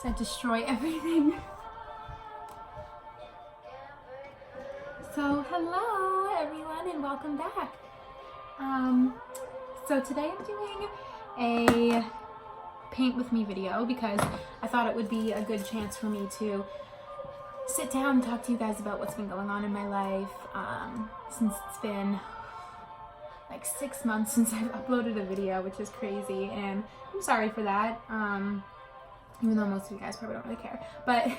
that destroy everything. So hello everyone and welcome back. So today I'm doing a paint with me video because I thought it would be a good chance for me to sit down and talk to you guys about what's been going on in my life since it's been like 6 months since I've uploaded a video, which is crazy, and I'm sorry for that, even though most of you guys probably don't really care, but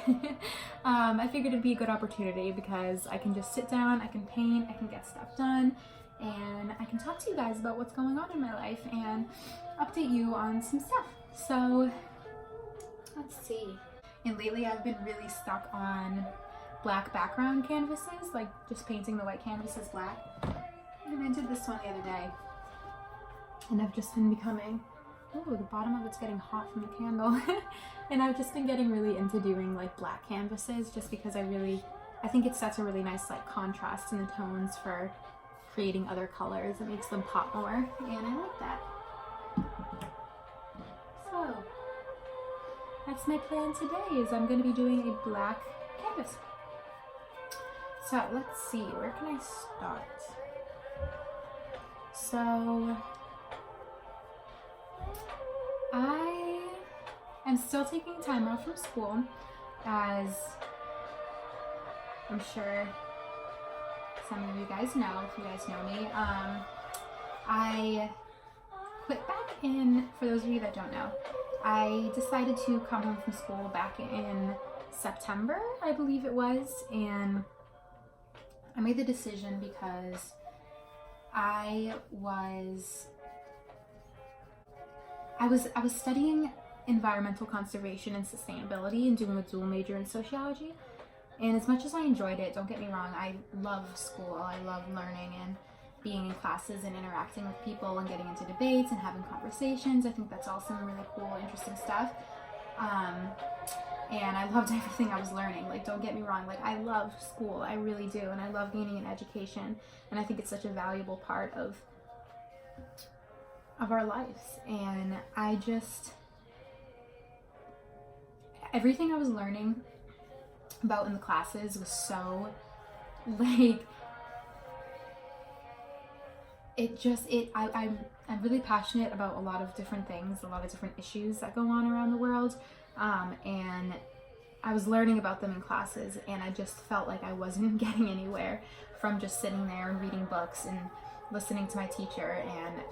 I figured it'd be a good opportunity because I can just sit down, I can paint, I can get stuff done, and I can talk to you guys about what's going on in my life and update you on some stuff. So let's see. And lately I've been really stuck on black background canvases, like just painting the white canvases black. And I did this one the other day, and I've just been becoming, oh, the bottom of it's getting hot from the candle. And I've just been getting really into doing like black canvases just because I think it sets a really nice like contrast in the tones for creating other colors. It makes them pop more, and I like that. So that's my plan today, is I'm going to be doing a black canvas. So let's see, where can I start? So I am still taking time off from school, as I'm sure some of you guys know, if you guys know me. I quit back in, for those of you that don't know, I decided to come home from school back in September, I believe it was, and I made the decision because I was studying environmental conservation and sustainability and doing a dual major in sociology. And as much as I enjoyed it, don't get me wrong, I love school. I love learning and being in classes and interacting with people and getting into debates and having conversations. I think that's all some really cool, interesting stuff. And I loved everything I was learning. Like, don't get me wrong, like, I love school, I really do, and I love gaining an education, and I think it's such a valuable part of our lives. And I just, everything I was learning about in the classes was so, like, I'm really passionate about a lot of different things, a lot of different issues that go on around the world. And I was learning about them in classes, and I just felt like I wasn't getting anywhere from just sitting there and reading books and listening to my teacher. And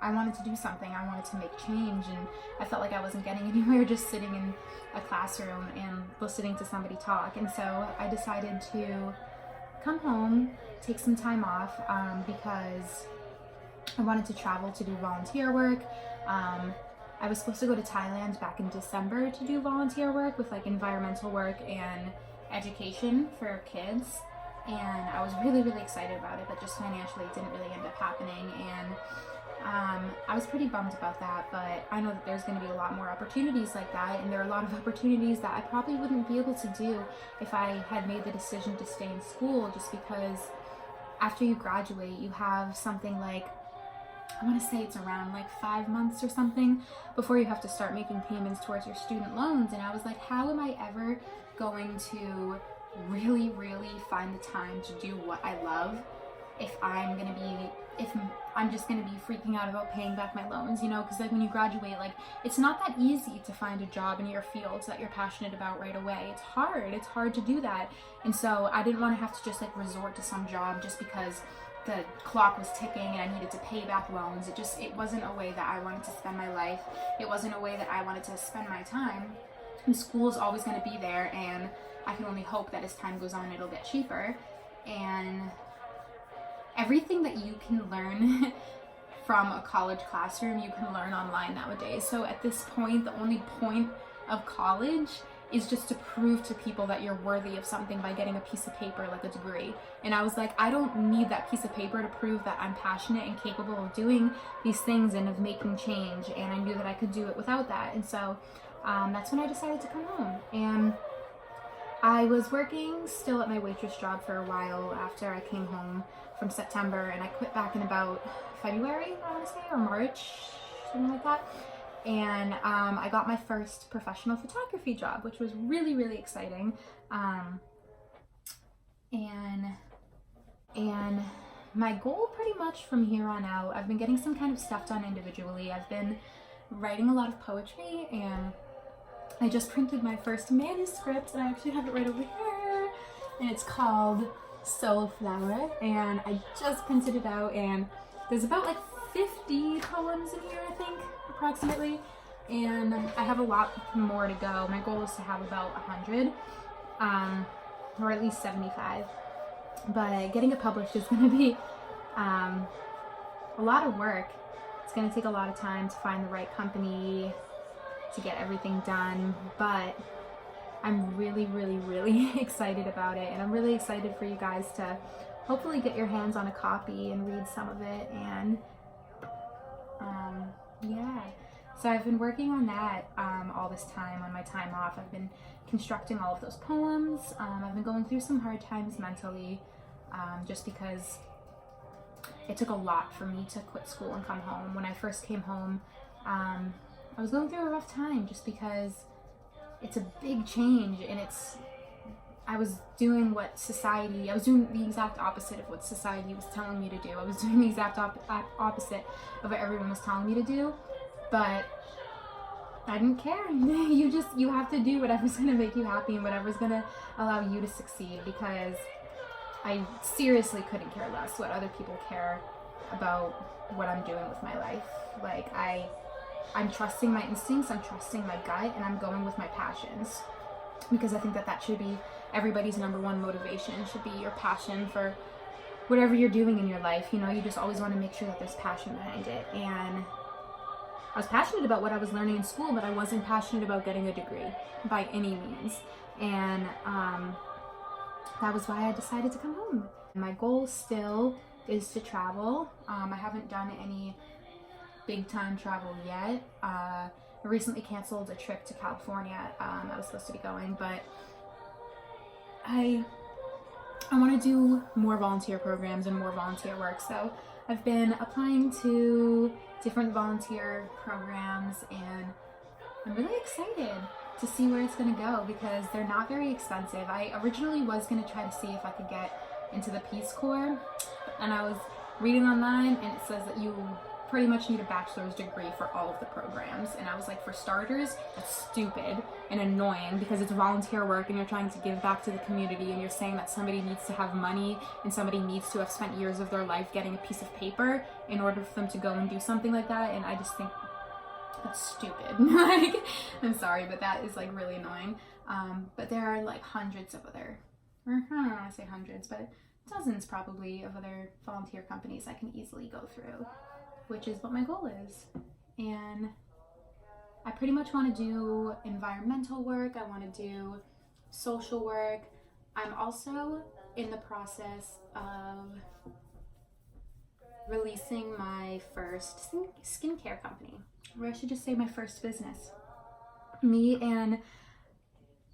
I wanted to do something. I wanted to make change, and I felt like I wasn't getting anywhere just sitting in a classroom and listening to somebody talk. And so I decided to come home, take some time off, because I wanted to travel to do volunteer work. I was supposed to go to Thailand back in December to do volunteer work with like environmental work and education for kids, and I was really, really excited about it, but just financially it didn't really end up happening, and I was pretty bummed about that. But I know that there's going to be a lot more opportunities like that, and there are a lot of opportunities that I probably wouldn't be able to do if I had made the decision to stay in school, just because after you graduate you have something like, I want to say it's around like 5 months or something before you have to start making payments towards your student loans. And I was like, how am I ever going to really, really find the time to do what I love if I'm just going to be freaking out about paying back my loans, you know? Because like when you graduate, like, it's not that easy to find a job in your fields that you're passionate about right away. It's hard to do that. And so I didn't want to have to just like resort to some job just because the clock was ticking and I needed to pay back loans. It wasn't a way that I wanted to spend my life. It wasn't a way that I wanted to spend my time. And school is always going to be there, and I can only hope that as time goes on it'll get cheaper. And everything that you can learn from a college classroom, you can learn online nowadays. So at this point, the only point of college is just to prove to people that you're worthy of something by getting a piece of paper, like a degree. And I was like, I don't need that piece of paper to prove that I'm passionate and capable of doing these things and of making change. And I knew that I could do it without that. And so that's when I decided to come home. And I was working still at my waitress job for a while after I came home from September, and I quit back in about February, I want to say, or March, something like that. and I got my first professional photography job, which was really, really exciting. And my goal pretty much from here on out, I've been getting some kind of stuff done individually. I've been writing a lot of poetry, and I just printed my first manuscript, and I actually have it right over here, and it's called Soul Flower, and I just printed it out, and there's about like 50 poems in here, I think, approximately, and I have a lot more to go. My goal is to have about 100, or at least 75, but getting it published is going to be a lot of work. It's going to take a lot of time to find the right company to get everything done, but I'm really, really, really excited about it, and I'm really excited for you guys to hopefully get your hands on a copy and read some of it. And yeah, so I've been working on that all this time on my time off. I've been constructing all of those poems. I've been going through some hard times mentally, just because it took a lot for me to quit school and come home. When I first came home, I was going through a rough time just because it's a big change, and I was doing the exact opposite of what society was telling me to do. I was doing the exact opposite of what everyone was telling me to do, but I didn't care. You have to do whatever's gonna make you happy and whatever's gonna allow you to succeed, because I seriously couldn't care less what other people care about what I'm doing with my life. Like, I'm trusting my instincts, I'm trusting my gut, and I'm going with my passions, because I think that should be everybody's number one motivation, should be your passion for whatever you're doing in your life. You know, you just always want to make sure that there's passion behind it. And I was passionate about what I was learning in school, but I wasn't passionate about getting a degree by any means. And that was why I decided to come home. My goal still is to travel. I haven't done any big time travel yet. I recently canceled a trip to California. I was supposed to be going, but I want to do more volunteer programs and more volunteer work. So I've been applying to different volunteer programs, and I'm really excited to see where it's going to go, because they're not very expensive. I originally was going to try to see if I could get into the Peace Corps, and I was reading online, and it says that you pretty much need a bachelor's degree for all of the programs. And I was like, for starters, that's stupid and annoying, because it's volunteer work and you're trying to give back to the community, and you're saying that somebody needs to have money and somebody needs to have spent years of their life getting a piece of paper in order for them to go and do something like that. And I just think that's stupid. Like, I'm sorry, but that is like really annoying. But there are like hundreds of other, or I don't want to say hundreds, but dozens probably of other volunteer companies I can easily go through, which is what my goal is. And I pretty much want to do environmental work. I want to do social work. I'm also in the process of releasing my first skincare company, or I should just say my first business. Me and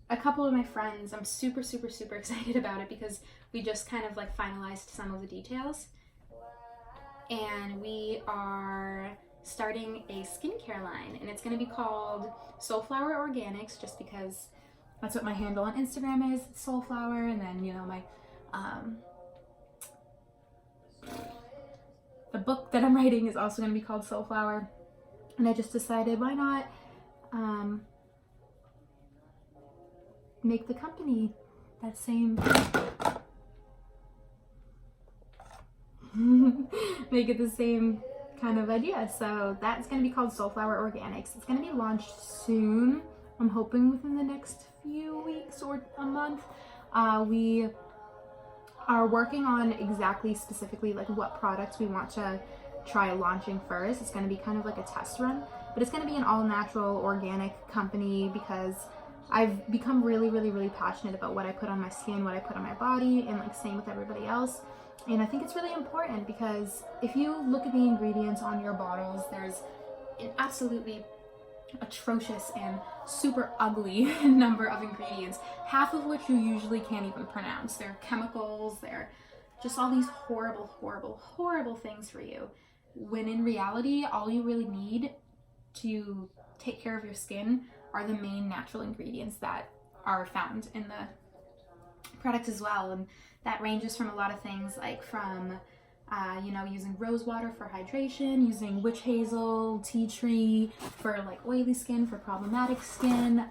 a couple of my friends, I'm super, super, super excited about it, because we just kind of like finalized some of the details. And we are starting a skincare line, and it's going to be called Soulflower Organics, just because that's what my handle on Instagram is, Soulflower. And then, you know, my the book that I'm writing is also going to be called Soulflower, and I just decided, why not make the company that same make it the same kind of idea. So that's going to be called Soulflower Organics. It's going to be launched soon. I'm hoping within the next few weeks or a month. We are working on exactly specifically like what products we want to try launching first. It's going to be kind of like a test run, but it's going to be an all natural organic company, because I've become really, really, really passionate about what I put on my skin, what I put on my body, and like same with everybody else. And I think it's really important, because if you look at the ingredients on your bottles, there's an absolutely atrocious and super ugly number of ingredients, half of which you usually can't even pronounce. They're chemicals, they're just all these horrible, horrible, horrible things for you. When in reality, all you really need to take care of your skin are the main natural ingredients that are found in the product as well. And that ranges from a lot of things, like from using rose water for hydration, using witch hazel, tea tree for like oily skin, for problematic skin.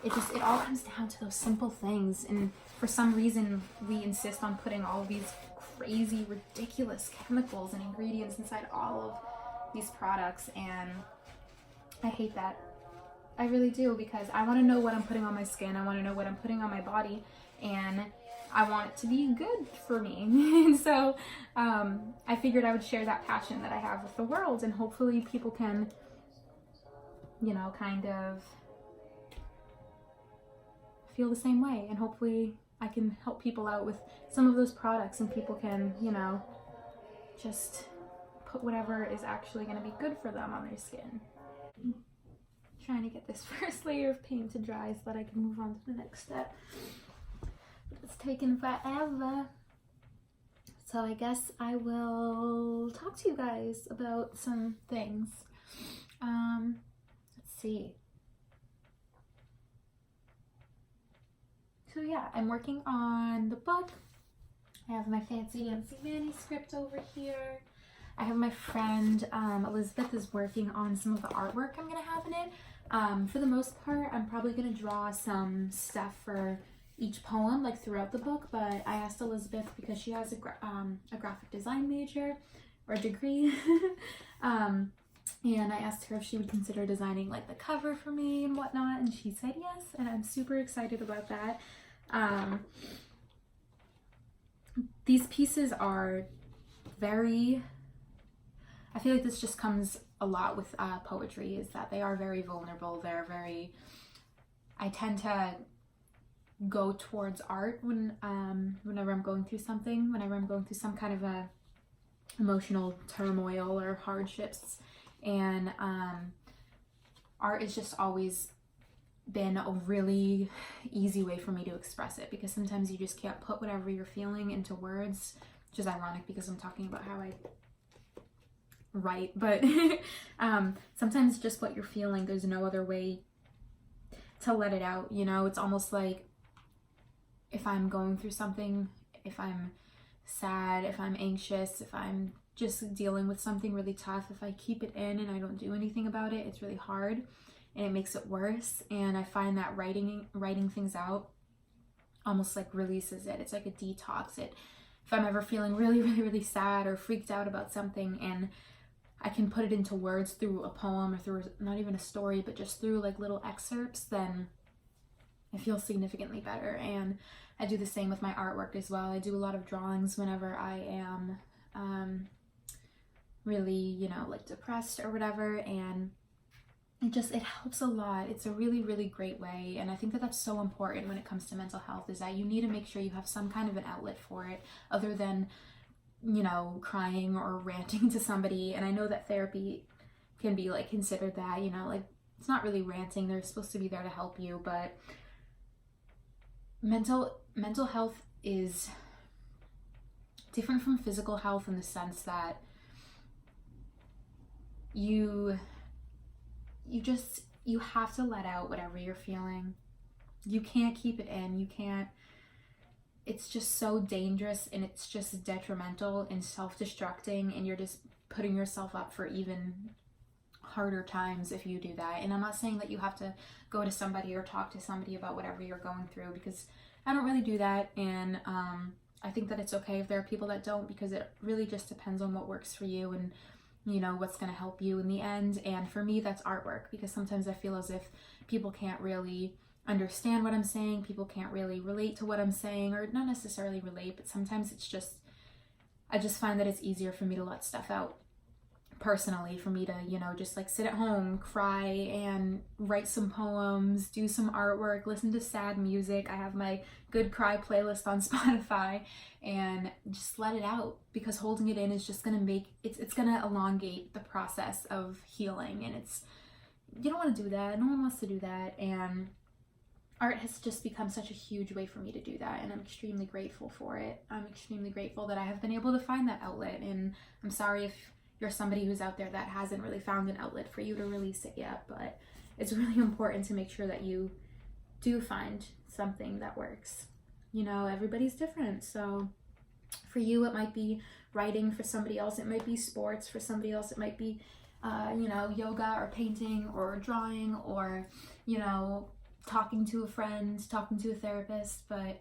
It all comes down to those simple things. And for some reason, we insist on putting all of these crazy, ridiculous chemicals and ingredients inside all of these products. And I hate that. I really do, because I want to know what I'm putting on my skin. I want to know what I'm putting on my body. And I want it to be good for me. And so I figured I would share that passion that I have with the world, and hopefully people can, kind of feel the same way. And hopefully I can help people out with some of those products, and people can, just put whatever is actually going to be good for them on their skin. Trying to get this first layer of paint to dry so that I can move on to the next step. It's taken forever. So I guess I will talk to you guys about some things. Let's see. So yeah, I'm working on the book. I have my fancy manuscript over here. I have my friend Elizabeth is working on some of the artwork I'm gonna have in it. For the most part, I'm probably gonna draw some stuff for each poem, like throughout the book, but I asked Elizabeth, because she has a graphic design major or degree, and I asked her if she would consider designing like the cover for me and whatnot, and she said yes, and I'm super excited about that. These pieces are very, I feel like this just comes a lot with poetry, is that they are very vulnerable. They're very, I tend to go towards art whenever I'm going through something, whenever I'm going through some kind of a emotional turmoil or hardships. And art has just always been a really easy way for me to express it, because sometimes you just can't put whatever you're feeling into words, which is ironic because I'm talking about how I write, but sometimes just what you're feeling, there's no other way to let it out. It's almost like if I'm going through something, if I'm sad, if I'm anxious, if I'm just dealing with something really tough, if I keep it in and I don't do anything about it, it's really hard and it makes it worse. And I find that writing things out almost like releases it. It's like a detox. If I'm ever feeling really, really, really sad or freaked out about something, and I can put it into words through a poem or through not even a story, but just through like little excerpts, then I feel significantly better. And I do the same with my artwork as well. I do a lot of drawings whenever I am really, like depressed or whatever, and it helps a lot. It's a really, really great way. And I think that that's so important when it comes to mental health, is that you need to make sure you have some kind of an outlet for it other than, crying or ranting to somebody. And I know that therapy can be like considered that, like it's not really ranting. They're supposed to be there to help you, but mental health is different from physical health in the sense that you have to let out whatever you're feeling. You can't keep it in. You can't. It's just so dangerous, and it's just detrimental and self-destructing, and you're just putting yourself up for even harder times if you do that. And I'm not saying that you have to go to somebody or talk to somebody about whatever you're going through, because I don't really do that. And I think that it's okay if there are people that don't, because it really just depends on what works for you and what's going to help you in the end. And for me, that's artwork, because sometimes I feel as if people can't really understand what I'm saying. People can't really relate to what I'm saying, or not necessarily relate, but sometimes it's just, I just find that it's easier for me to let stuff out personally, for me to, just like sit at home, cry, and write some poems, do some artwork, listen to sad music. I have my Good Cry playlist on Spotify, and just let it out, because holding it in is just gonna make it's gonna elongate the process of healing, and you don't want to do that. No one wants to do that. And art has just become such a huge way for me to do that, and I'm extremely grateful for it. I'm extremely grateful that I have been able to find that outlet, and I'm sorry if you're somebody who's out there that hasn't really found an outlet for you to release it yet. But it's really important to make sure that you do find something that works. You know, everybody's different. So for you, it might be writing. For somebody else, it might be sports. For somebody else, it might be, you know, yoga or painting or drawing or, you know, talking to a friend, talking to a therapist. But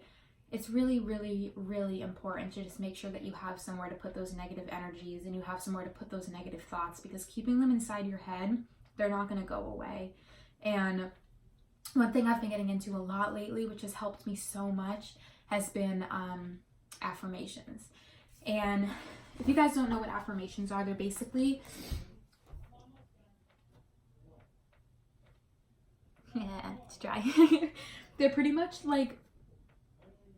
it's really, really, really important to just make sure that you have somewhere to put those negative energies and you have somewhere to put those negative thoughts, because keeping them inside your head, they're not going to go away. And one thing I've been getting into a lot lately, which has helped me so much, has been affirmations. And if you guys don't know what affirmations are, they're basically, yeah, it's dry. They're pretty much like,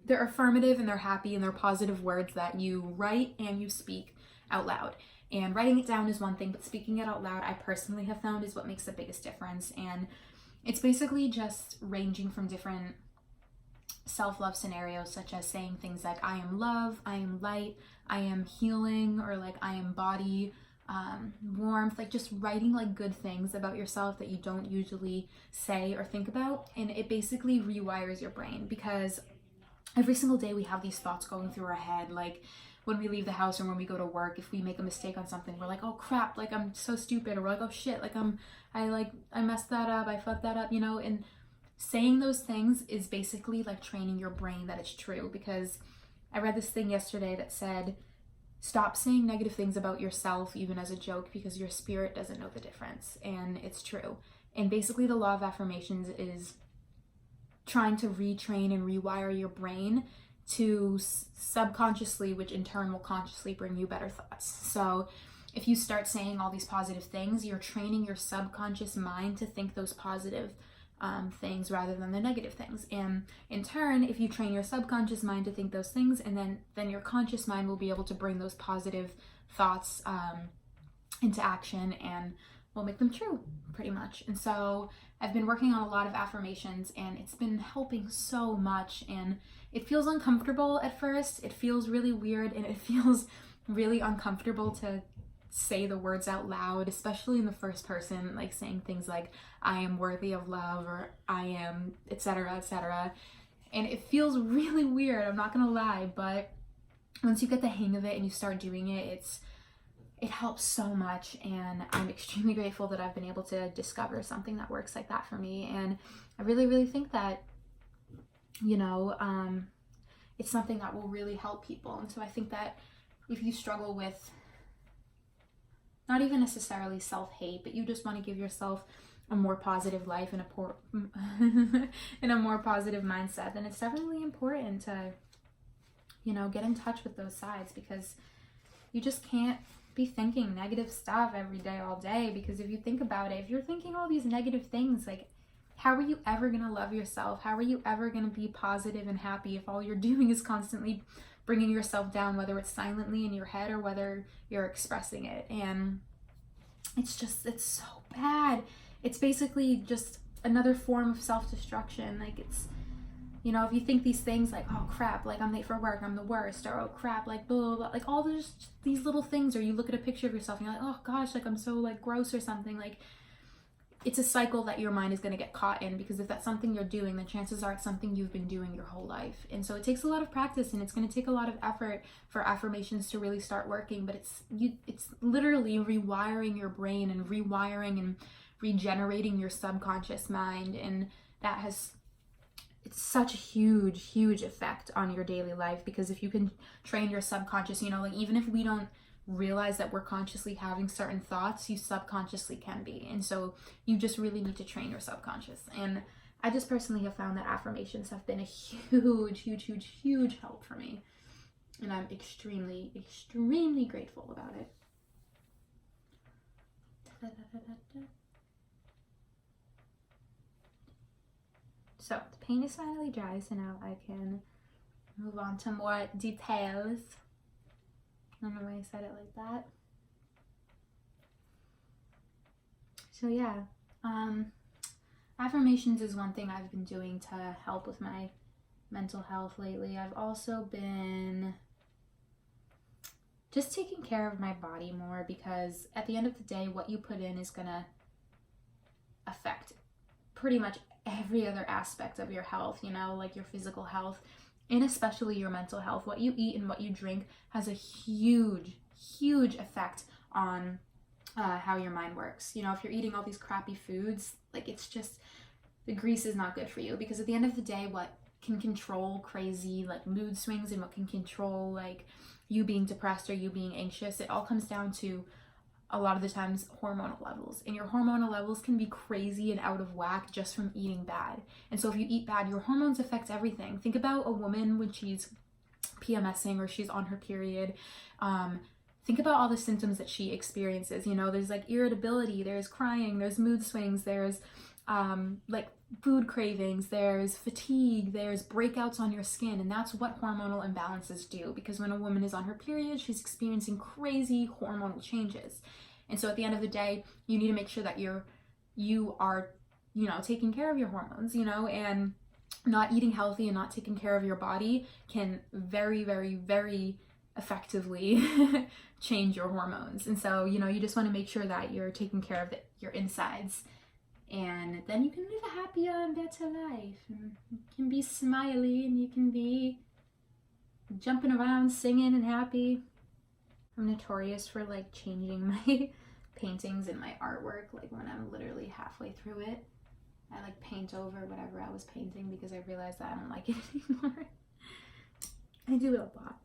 they're affirmative and they're happy and they're positive words that you write and you speak out loud. And writing it down is one thing, but speaking it out loud, I personally have found, is what makes the biggest difference. And it's basically just ranging from different self-love scenarios, such as saying things like, I am love, I am light, I am healing, or like, I am body, warmth, like just writing like good things about yourself that you don't usually say or think about. And it basically rewires your brain, because every single day we have these thoughts going through our head. Like when we leave the house or when we go to work, if we make a mistake on something, we're like, oh crap, like I'm so stupid, or we're like, oh shit, like I messed that up, I fucked that up, you know. And saying those things is basically like training your brain that it's true. Because I read this thing yesterday that said, stop saying negative things about yourself, even as a joke, because your spirit doesn't know the difference. And it's true. And basically the law of affirmations is trying to retrain and rewire your brain to subconsciously, which in turn will consciously bring you better thoughts. So if you start saying all these positive things, you're training your subconscious mind to think those positive things rather than the negative things. And in turn, if you train your subconscious mind to think those things, and then your conscious mind will be able to bring those positive thoughts into action and will make them true, pretty much. And so I've been working on a lot of affirmations, and it's been helping so much. And it feels uncomfortable at first. It feels really weird, and it feels really uncomfortable to say the words out loud, especially in the first person, like saying things like, I am worthy of love, or I am, etc., etc. And it feels really weird, I'm not gonna lie, but once you get the hang of it and you start doing it, it helps so much. And I'm extremely grateful that I've been able to discover something that works like that for me. And I really, really think that, you know, it's something that will really help people. And so I think that if you struggle with not even necessarily self-hate, but you just want to give yourself a more positive life and in a more positive mindset, then it's definitely important to, you know, get in touch with those sides, because you just can't be thinking negative stuff every day, all day. Because if you think about it, if you're thinking all these negative things, like, how are you ever gonna love yourself? How are you ever gonna be positive and happy if all you're doing is constantly bringing yourself down, whether it's silently in your head or whether you're expressing it? And it's so bad. It's basically just another form of self-destruction. Like, it's, you know, if you think these things like, oh crap, like I'm late for work, I'm the worst, or oh crap, like blah, blah, blah, like all these little things, or you look at a picture of yourself and you're like, oh gosh, like I'm so like gross or something, like it's a cycle that your mind is going to get caught in, because if that's something you're doing, then chances are it's something you've been doing your whole life. And so it takes a lot of practice, and it's going to take a lot of effort for affirmations to really start working. But it's literally rewiring your brain and rewiring and regenerating your subconscious mind. And it's such a huge effect on your daily life, because if you can train your subconscious, you know, like even if we don't realize that we're consciously having certain thoughts, you subconsciously can be. And so you just really need to train your subconscious. And I just personally have found that affirmations have been a huge help for me. And I'm extremely grateful about it. So the paint is finally dry, so now I can move on to more details. I don't know why I said it like that. So yeah, affirmations is one thing I've been doing to help with my mental health lately. I've also been just taking care of my body more, because at the end of the day, what you put in is gonna affect pretty much every other aspect of your health, you know, like your physical health and especially your mental health. What you eat and what you drink has a huge, huge effect on how your mind works. You know, if you're eating all these crappy foods, like, it's just, the grease is not good for you, because at the end of the day, what can control crazy like mood swings and what can control like you being depressed or you being anxious, it all comes down to a lot of the times hormonal levels, and your hormonal levels can be crazy and out of whack just from eating bad. And so if you eat bad, your hormones affect everything. Think about a woman when she's PMSing or she's on her period. Think about all the symptoms that she experiences. You know, there's like irritability, there's crying, there's mood swings, there's like food cravings, there's fatigue, there's breakouts on your skin. And that's what hormonal imbalances do, because when a woman is on her period, she's experiencing crazy hormonal changes. And so at the end of the day, you need to make sure that you are, you know, taking care of your hormones, you know, and not eating healthy and not taking care of your body can very, very, very effectively change your hormones. And so, you know, you just want to make sure that you're taking care of your insides, and then you can live a happier and better life, and you can be smiley and you can be jumping around singing and happy. I'm notorious for like changing my paintings and my artwork, like when I'm literally halfway through it, I like paint over whatever I was painting because I realized that I don't like it anymore. I do it a lot,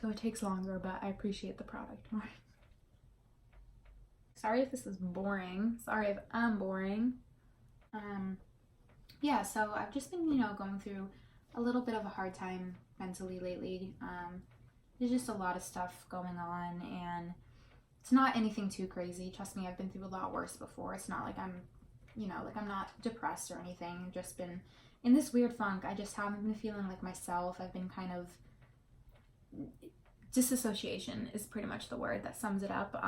so it takes longer, but I appreciate the product more. Sorry if this is boring. Sorry if I'm boring. Yeah, so I've just been, you know, going through a little bit of a hard time mentally lately. There's just a lot of stuff going on, and it's not anything too crazy. Trust me, I've been through a lot worse before. It's not like I'm, you know, like I'm not depressed or anything. I've just been in this weird funk. I just haven't been feeling like myself. I've been kind of, disassociation is pretty much the word that sums it up.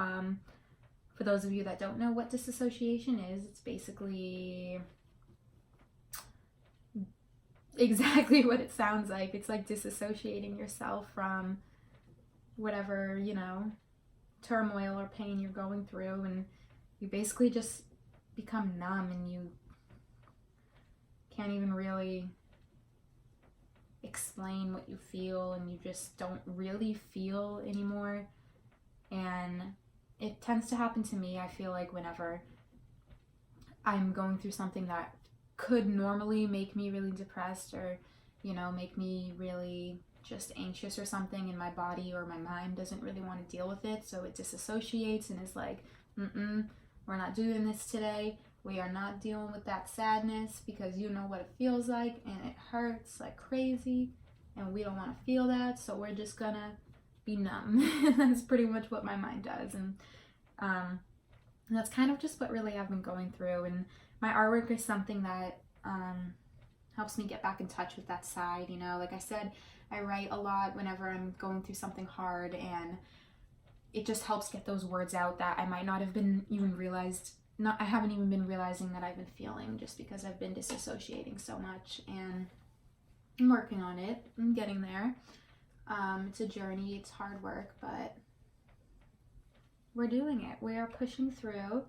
For those of you that don't know what disassociation is, it's basically exactly what it sounds like. It's like disassociating yourself from whatever, you know, turmoil or pain you're going through, and you basically just become numb and you can't even really explain what you feel, and you just don't really feel anymore. And it tends to happen to me, I feel like, whenever I'm going through something that could normally make me really depressed, or, you know, make me really just anxious or something, and my body or my mind doesn't really want to deal with it, so it disassociates and is like, we're not doing this today. We are not dealing with that sadness, because you know what it feels like and it hurts like crazy, and we don't want to feel that, so we're just gonna be numb. That's pretty much what my mind does. And that's kind of just what really I've been going through. And my artwork is something that helps me get back in touch with that side. You know, like I said, I write a lot whenever I'm going through something hard, and it just helps get those words out that I might not have been even I haven't even been realizing that I've been feeling, just because I've been disassociating so much. And I'm working on it. I'm getting there. It's a journey, it's hard work, but we're doing it. We are pushing through,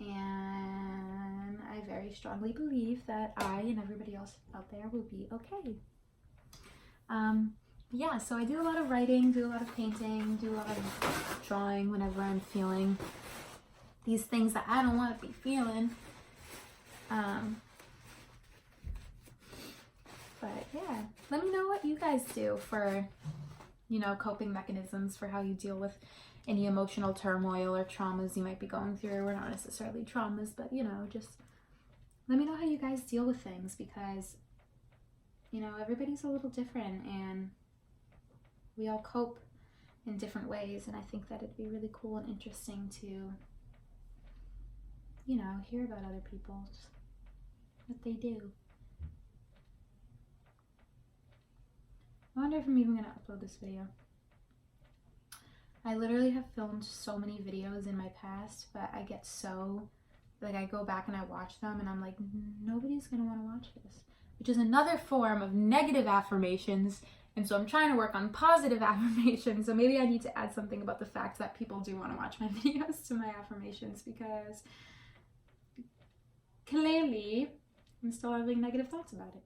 and I very strongly believe that I and everybody else out there will be okay. Yeah, so I do a lot of writing, do a lot of painting, do a lot of drawing whenever I'm feeling these things that I don't want to be feeling. But yeah, let me know what you guys do for, you know, coping mechanisms, for how you deal with any emotional turmoil or traumas you might be going through. Or not necessarily traumas, but, you know, just let me know how you guys deal with things, because, you know, everybody's a little different and we all cope in different ways. And I think that it'd be really cool and interesting to, you know, hear about other people, what they do. I wonder if I'm even going to upload this video. I literally have filmed so many videos in my past, but I get so, like, I go back and I watch them and I'm like, nobody's going to want to watch this. Which is another form of negative affirmations And so I'm trying to work on positive affirmations. So maybe I need to add something about the fact that people do want to watch my videos to my affirmations, because clearly I'm still having negative thoughts about it.